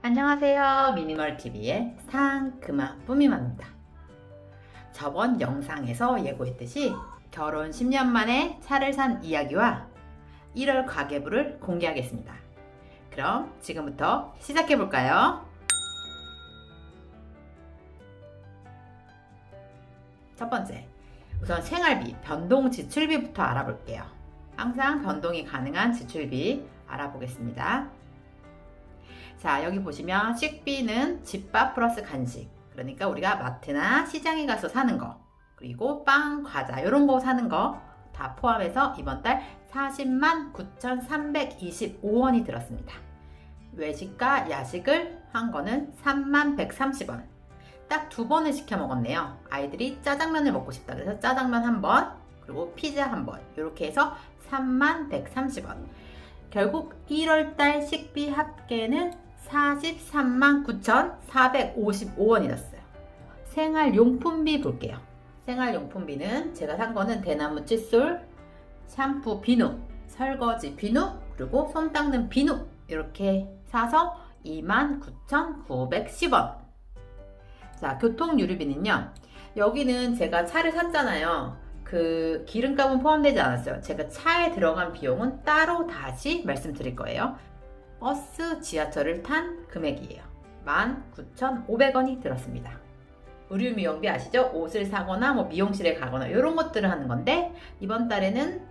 안녕하세요. 미니멀TV의 상큼한 뿌미맘입니다. 저번 영상에서 예고했듯이 결혼 10년 만에 차를 산 이야기와 1월 가계부를 공개하겠습니다. 그럼 지금부터 시작해볼까요? 첫 번째, 우선 생활비, 변동 지출비부터 알아볼게요. 항상 변동이 가능한 지출비 알아보겠습니다. 자, 여기 보시면 식비는 집밥 플러스 간식, 그러니까 우리가 마트나 시장에 가서 사는 거, 그리고 빵, 과자 이런 거 사는 거 다 포함해서 이번 달 40만 9,325원이 들었습니다. 외식과 야식을 한 거는 3만 130원. 딱 두 번을 시켜 먹었네요. 아이들이 짜장면을 먹고 싶다 그래서 짜장면 한 번, 그리고 피자 한 번, 이렇게 해서 3만 130원. 결국 1월달 식비 합계는 43만 9,455원이 났어요. 생활용품비 볼게요. 생활용품비는 제가 산 거는 대나무 칫솔, 샴푸 비누, 설거지 비누, 그리고 손 닦는 비누 이렇게 사서 29,910원. 자, 교통유류비는요. 여기는 제가 차를 샀잖아요. 그 기름값은 포함되지 않았어요. 제가 차에 들어간 비용은 따로 다시 말씀드릴 거예요. 버스, 지하철을 탄 금액이에요. 19,500원이 들었습니다. 의류미용비 아시죠? 옷을 사거나 미용실에 가거나 이런 것들을 하는 건데 이번 달에는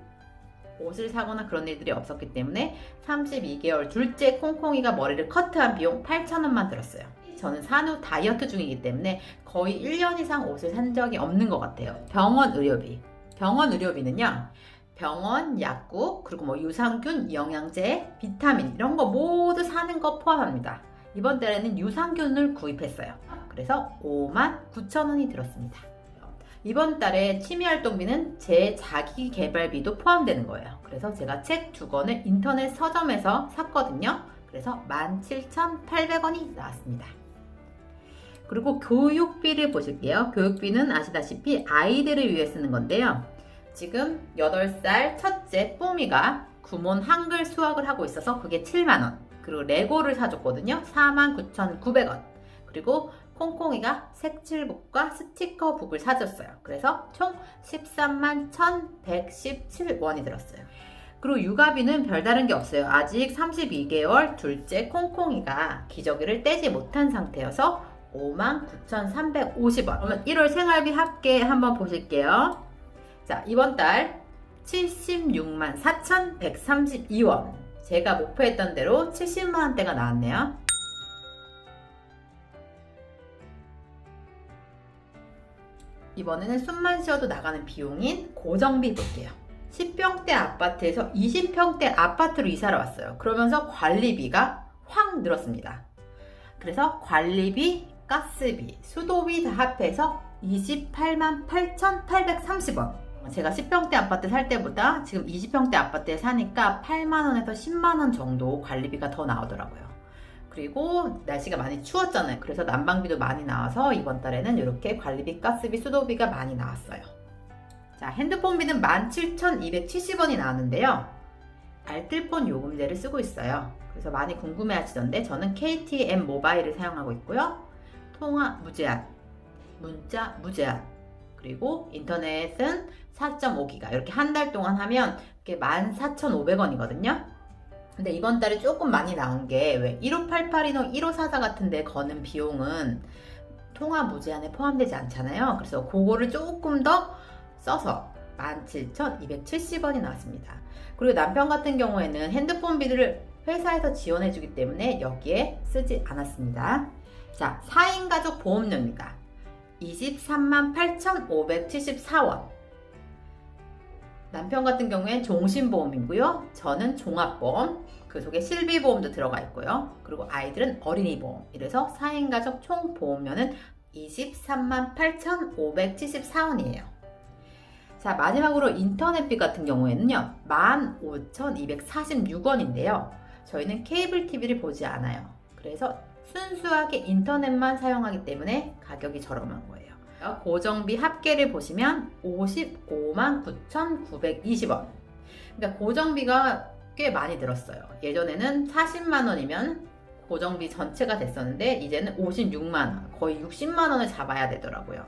옷을 사거나 그런 일들이 없었기 때문에 32개월 둘째 콩콩이가 머리를 커트한 비용 8,000원만 들었어요. 저는 산후 다이어트 중이기 때문에 거의 1년 이상 옷을 산 적이 없는 것 같아요. 병원 의료비. 병원 의료비는요. 병원 약국, 그리고 유산균, 영양제, 비타민 이런 거 모두 사는 거 포함합니다. 이번 달에는 유산균을 구입했어요. 그래서 59,000원이 들었습니다. 이번 달에 취미활동비는 제 자기개발비도 포함되는 거예요. 그래서 제가 책 2권을 인터넷 서점에서 샀거든요. 그래서 17,800원이 나왔습니다. 그리고 교육비를 보실게요. 교육비는 아시다시피 아이들을 위해 쓰는 건데요. 지금 8살 첫째 뽀미가 구몬 한글 수학을 하고 있어서 그게 7만원. 그리고 레고를 사줬거든요. 49,900원. 그리고 콩콩이가 색칠북과 스티커북을 사줬어요. 그래서 총 13만 1,117원이 들었어요. 그리고 육아비는 별다른 게 없어요. 아직 32개월 둘째 콩콩이가 기저귀를 떼지 못한 상태여서 59,350원. 그러면 1월 생활비 합계 한번 보실게요. 자, 이번 달 76만 4,132원. 제가 목표했던 대로 70만원대가 나왔네요. 이번에는 숨만 쉬어도 나가는 비용인 고정비 볼게요. 10평대 아파트에서 20평대 아파트로 이사를 왔어요. 그러면서 관리비가 확 늘었습니다. 그래서 관리비, 가스비, 수도비 다 합해서 28만 8,830원. 제가 10평대 아파트 살 때보다 지금 20평대 아파트에 사니까 8만원에서 10만원 정도 관리비가 더 나오더라고요. 그리고 날씨가 많이 추웠잖아요. 그래서 난방비도 많이 나와서 이번 달에는 이렇게 관리비, 가스비, 수도비가 많이 나왔어요. 자, 핸드폰비는 17,270원이 나왔는데요. 알뜰폰 요금제를 쓰고 있어요. 그래서 많이 궁금해 하시던데 저는 KTM 모바일을 사용하고 있고요. 통화 무제한, 문자 무제한, 그리고 인터넷은 4.5기가 이렇게 한 달 동안 하면 그게 14,500원이거든요. 근데 이번 달에 조금 많이 나온 게 왜 1588이나 1544 같은 데 거는 비용은 통화 무제한에 포함되지 않잖아요. 그래서 그거를 조금 더 써서 17,270원이 나왔습니다. 그리고 남편 같은 경우에는 핸드폰 비를 회사에서 지원해주기 때문에 여기에 쓰지 않았습니다. 자, 4인 가족 보험료입니다. 23만 8,574원. 남편 같은 경우엔 종신보험이고요. 저는 종합보험, 그 속에 실비보험도 들어가 있고요. 그리고 아이들은 어린이보험. 이래서 4인 가족 총 보험료는 23만 8,574원이에요. 자, 마지막으로 인터넷비 같은 경우에는요. 15,246원인데요. 저희는 케이블 TV를 보지 않아요. 그래서 순수하게 인터넷만 사용하기 때문에 가격이 저렴한 거예요. 고정비 합계를 보시면 55만 9,920원. 그러니까 고정비가 꽤 많이 들었어요. 예전에는 40만 원이면 고정비 전체가 됐었는데 이제는 56만원, 거의 60만원을 잡아야 되더라고요.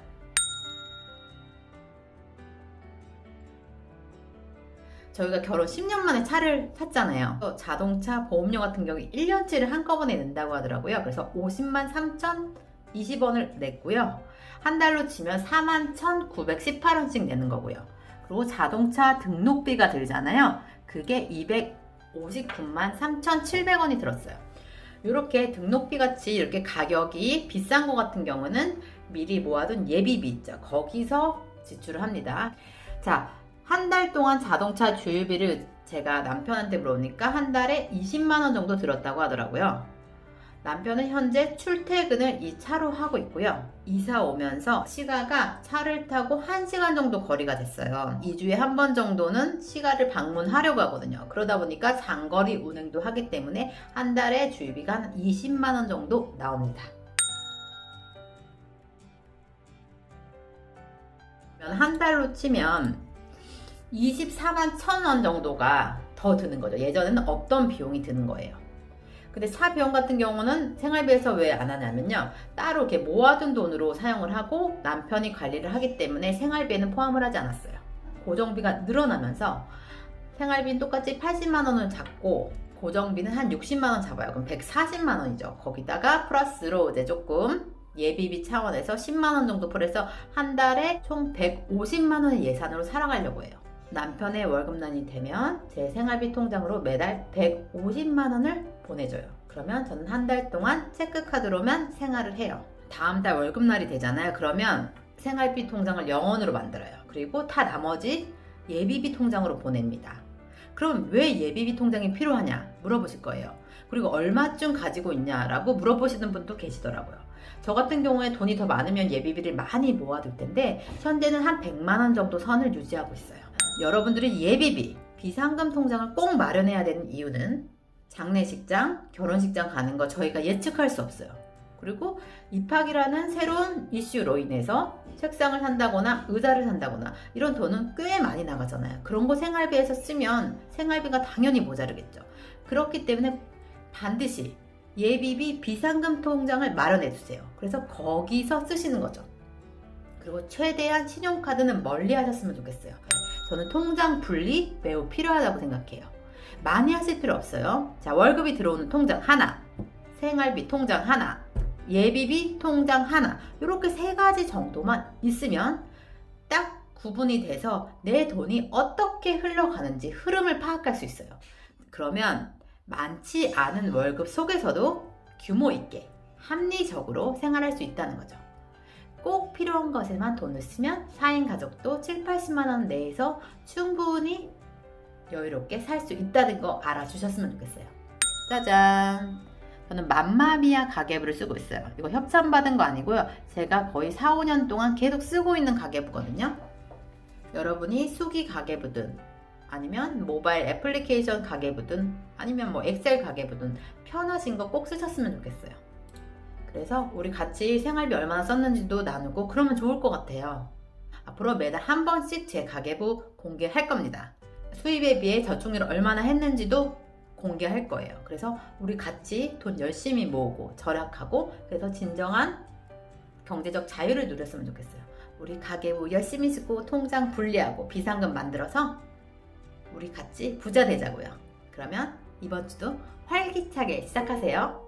저희가 결혼 10년 만에 차를 샀잖아요. 자동차 보험료 같은 경우에 1년치를 한꺼번에 낸다고 하더라고요. 그래서 50만 3,020원을 냈고요. 한 달로 치면 41,918원씩 내는 거고요. 그리고 자동차 등록비가 들잖아요. 그게 259만 3,700원이 들었어요. 이렇게 등록비 같이 이렇게 가격이 비싼 거 같은 경우는 미리 모아둔 예비비 있죠. 거기서 지출을 합니다. 자, 한 달 동안 자동차 주유비를 제가 남편한테 물어보니까 한 달에 20만원 정도 들었다고 하더라고요. 남편은 현재 출퇴근을 이 차로 하고 있고요. 이사 오면서 시가가 차를 타고 1시간 정도 거리가 됐어요. 2주에 한 번 정도는 시가를 방문하려고 하거든요. 그러다 보니까 장거리 운행도 하기 때문에 한 달에 주유비가 한 20만원 정도 나옵니다. 한 달로 치면 24만 1,000원 정도가 더 드는 거죠. 예전에는 없던 비용이 드는 거예요. 근데 차 비용 같은 경우는 생활비에서 왜 안 하냐면요. 따로 이렇게 모아둔 돈으로 사용을 하고 남편이 관리를 하기 때문에 생활비에는 포함을 하지 않았어요. 고정비가 늘어나면서 생활비는 똑같이 80만 원을 잡고 고정비는 한 60만 원 잡아요. 그럼 140만 원이죠. 거기다가 플러스로 이제 조금 예비비 차원에서 10만 원 정도 풀해서 한 달에 총 150만 원의 예산으로 살아가려고 해요. 남편의 월급난이 되면 제 생활비 통장으로 매달 150만 원을 보내줘요. 그러면 저는 한 달 동안 체크카드로만 생활을 해요. 다음 달 월급날이 되잖아요. 그러면 생활비 통장을 0원으로 만들어요. 그리고 다 나머지 예비비 통장으로 보냅니다. 그럼 왜 예비비 통장이 필요하냐 물어보실 거예요. 그리고 얼마쯤 가지고 있냐라고 물어보시는 분도 계시더라고요. 저 같은 경우에 돈이 더 많으면 예비비를 많이 모아둘 텐데 현재는 한 100만 원 정도 선을 유지하고 있어요. 여러분들이 예비비, 비상금 통장을 꼭 마련해야 되는 이유는 장례식장, 결혼식장 가는 거 저희가 예측할 수 없어요. 그리고 입학이라는 새로운 이슈로 인해서 책상을 산다거나 의자를 산다거나 이런 돈은 꽤 많이 나가잖아요. 그런 거 생활비에서 쓰면 생활비가 당연히 모자르겠죠. 그렇기 때문에 반드시 예비비 비상금 통장을 마련해 두세요. 그래서 거기서 쓰시는 거죠. 그리고 최대한 신용카드는 멀리 하셨으면 좋겠어요. 저는 통장 분리 매우 필요하다고 생각해요. 많이 하실 필요 없어요. 자, 월급이 들어오는 통장 하나, 생활비 통장 하나, 예비비 통장 하나, 이렇게 3가지 정도만 있으면 딱 구분이 돼서 내 돈이 어떻게 흘러가는지 흐름을 파악할 수 있어요. 그러면 많지 않은 월급 속에서도 규모 있게 합리적으로 생활할 수 있다는 거죠. 꼭 필요한 것에만 돈을 쓰면 4인 가족도 7, 80만 원 내에서 충분히 여유롭게 살 수 있다는 거 알아주셨으면 좋겠어요. 짜잔! 저는 맘마미아 가계부를 쓰고 있어요. 이거 협찬받은 거 아니고요. 제가 거의 4, 5년 동안 계속 쓰고 있는 가계부거든요. 여러분이 수기 가계부든 아니면 모바일 애플리케이션 가계부든 아니면 뭐 엑셀 가계부든 편하신 거 꼭 쓰셨으면 좋겠어요. 그래서 우리 같이 생활비 얼마나 썼는지도 나누고 그러면 좋을 것 같아요. 앞으로 매달 한 번씩 제 가계부 공개할 겁니다. 수입에 비해 저축률을 얼마나 했는지도 공개할 거예요. 그래서 우리 같이 돈 열심히 모으고 절약하고 그래서 진정한 경제적 자유를 누렸으면 좋겠어요. 우리 가계부 열심히 쓰고 통장 분리하고 비상금 만들어서 우리 같이 부자 되자고요. 그러면 이번 주도 활기차게 시작하세요.